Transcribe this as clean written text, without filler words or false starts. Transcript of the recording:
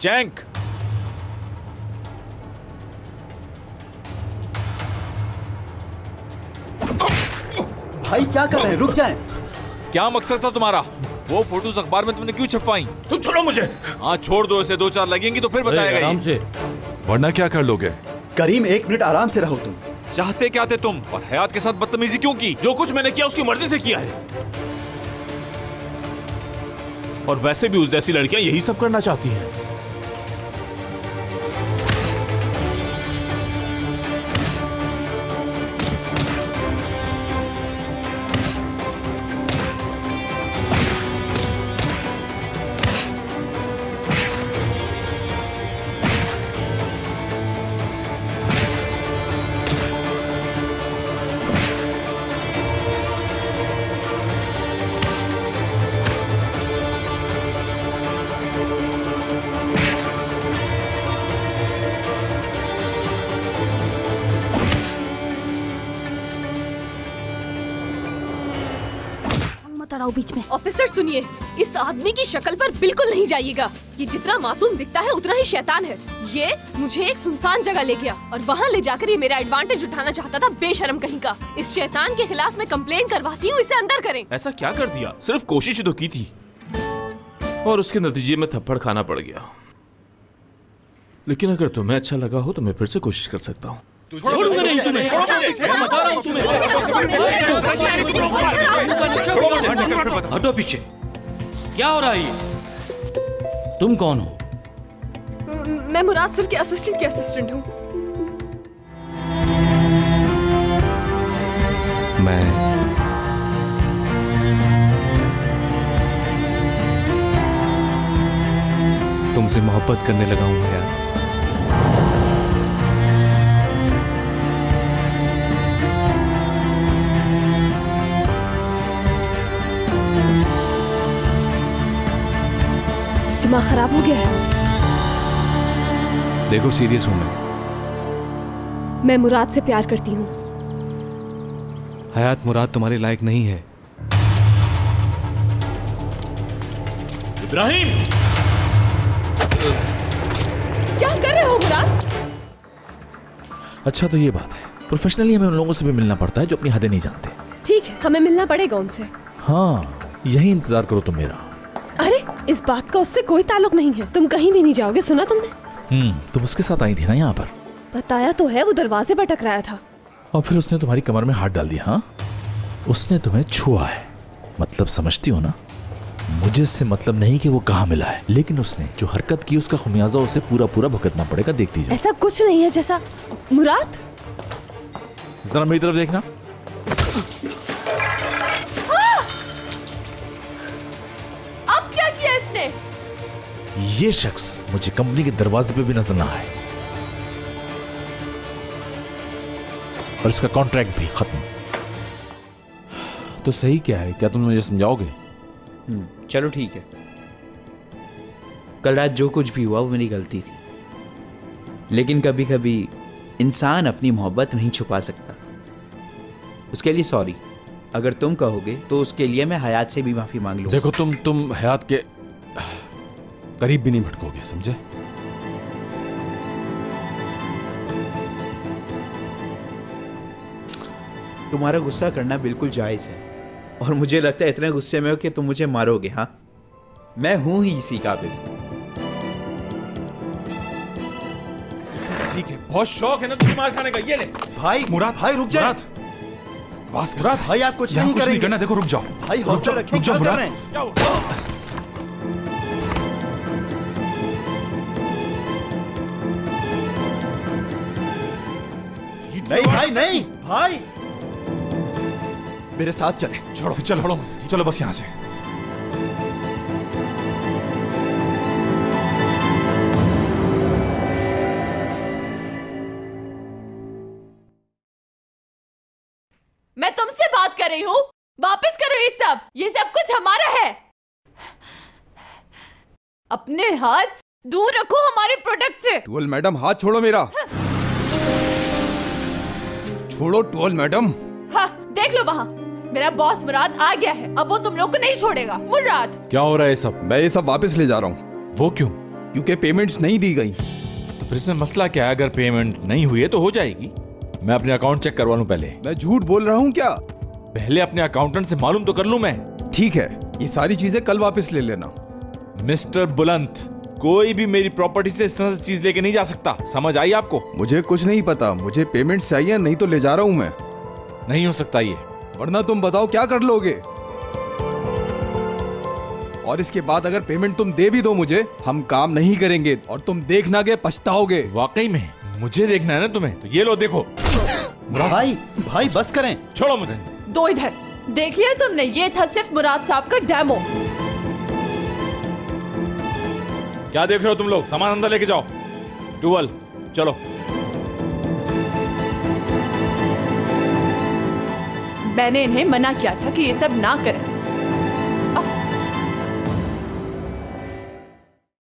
जैंक, भाई क्या कर रहे हैं? रुक जाएं। क्या मकसद था तुम्हारा? वो फोटोज अखबार में तुमने क्यों छपवाई? तुम छोड़ो मुझे। हाँ छोड़ दो, इसे 2-4 लगेंगी तो फिर बताएगा। आराम से, वरना क्या कर लोगे? करीम 1 मिनट आराम से रहो तुम। चाहते क्या थे तुम? और हयात के साथ बदतमीजी क्यों की? जो कुछ मैंने किया उसकी मर्जी से किया है। और वैसे भी उस जैसी लड़कियां यही सब करना चाहती हैं। बीच में। ऑफिसर सुनिए, इस आदमी की शक्ल पर बिल्कुल नहीं जाइएगा। ये जितना मासूम दिखता है उतना ही शैतान है। ये मुझे एक सुनसान जगह ले गया और वहाँ ले जाकर ये मेरा एडवांटेज उठाना चाहता था, बेशर्म कहीं का। इस शैतान के खिलाफ मैं कंप्लेन करवाती हूँ, इसे अंदर करें। ऐसा क्या कर दिया? सिर्फ कोशिश तो की थी और उसके नतीजे में थप्पड़ खाना पड़ गया। लेकिन अगर तुम्हें अच्छा लगा हो तो मैं फिर से कोशिश कर सकता हूँ। छोड़ूंगा नहीं तुम्हें, मैं बता रहा हूँ तुम्हें। हटो पीछे। क्या हो रहा है ये? तुम कौन हो? मैं मुराद सर के असिस्टेंट हूँ। मैं तुमसे मोहब्बत करने लगा हूँ यार। दिमाग खराब हो गया है। देखो सीरियस हूं मैं मुराद से प्यार करती हूँ। हयात, मुराद तुम्हारे लायक नहीं है। इब्राहिम, क्या कर रहे हो मुराद? अच्छा तो ये बात है, प्रोफेशनली हमें उन लोगों से भी मिलना पड़ता है जो अपनी हदें नहीं जानते। ठीक है, हमें मिलना पड़ेगा उनसे। हाँ, यही इंतजार करो तुम मेरा। अरे इस बात का उससे कोई ताल्लुक नहीं है। तुम कहीं भी नहीं जाओगे, सुना तुमने? तुम उसके साथ आई थी ना यहाँ पर? बताया तो है, वो दरवाजे पर टकराया था। और फिर उसने तुम्हारी कमर में हाथ डाल दिया। हाँ, उसने तुम्हें छुआ है, मतलब समझती हो ना? मुझे इससे मतलब नहीं कि वो कहाँ मिला है, लेकिन उसने जो हरकत की उसका खमियाजा उसे पूरा पूरा भुगतना पड़ेगा। देखती जाओ। ऐसा कुछ नहीं है जैसा। मुराद जरा मेरी तरफ देखना। अब क्या किया इसने? ये शख्स मुझे कंपनी के दरवाजे पे भी नजर ना आए और इसका कॉन्ट्रैक्ट भी खत्म। तो सही क्या है, क्या तुम मुझे समझाओगे? चलो ठीक है। कल रात जो कुछ भी हुआ वो मेरी गलती थी, लेकिन कभी कभी इंसान अपनी मोहब्बत नहीं छुपा सकता। उसके लिए सॉरी। अगर तुम कहोगे तो उसके लिए मैं हयात से भी माफी मांग लूंगा। देखो तुम हयात के करीब भी नहीं भटकोगे, समझे? तुम्हारा गुस्सा करना बिल्कुल जायज है और मुझे लगता है इतने गुस्से में हो कि तुम मुझे मारोगे। हाँ, मैं हूं ही इसी काबिल। ठीक है, बहुत शौक है ना तुझे मार खाने का। ये ले भाई। मुराद, भाई रुक जाओ। मुराद भाई आप कुछ यहाँ नहीं कुछ नहीं करेंगे। करना। देखो रुक जाओ, भाई हौसला रखिए। रुक जाओ क्या कर मुराद। रहे हैं? क्या हुआ? नहीं भाई, नहीं भाई, मेरे साथ चले। चलो चलो बस यहाँ से। मैं तुमसे बात कर रही हूँ, वापस करो ये सब कुछ हमारा है। अपने हाथ दूर रखो हमारे प्रोडक्ट से। टोल मैडम, हाथ छोड़ो मेरा। छोड़ो टोल मैडम। हाँ, देख लो वहाँ मेरा बॉस मुराद आ गया है। अब वो तुम लोग को नहीं छोड़ेगा। मुराद, क्या हो रहा है सब? मैं ये सब वापस ले जा रहा हूँ। वो क्यों? क्योंकि पेमेंट्स नहीं दी गई। तो फिर इसमें मसला क्या है? अगर पेमेंट नहीं हुई है तो हो जाएगी। मैं अपने अकाउंट चेक करवा लूं पहले। मैं झूठ बोल रहा हूँ क्या? पहले अपने अकाउंटेंट से मालूम तो कर लूं मैं। ठीक है, ये सारी चीजें कल वापस ले लेना। मिस्टर बुलंद, कोई भी मेरी प्रॉपर्टी से इस तरह से चीज लेके नहीं जा सकता, समझ आई आपको? मुझे कुछ नहीं पता, मुझे पेमेंट चाहिए, नहीं तो ले जा रहा हूँ मैं। नहीं हो सकता ये। वरना तुम बताओ क्या कर लोगे? और इसके बाद अगर पेमेंट तुम दे भी दो मुझे, हम काम नहीं करेंगे और तुम देखना के पछताओगे। वाकई में मुझे देखना है ना तुम्हें, तो ये लो देखो। भाई भाई बस करें, छोड़ो मुझे। दो इधर। देख लिया तुमने, ये था सिर्फ मुराद साहब का डेमो। क्या देख रहे हो तुम लोग? सामान अंदर लेके जाओ। टूवल चलो। मैंने इन्हें मना किया था कि ये सब ना करें,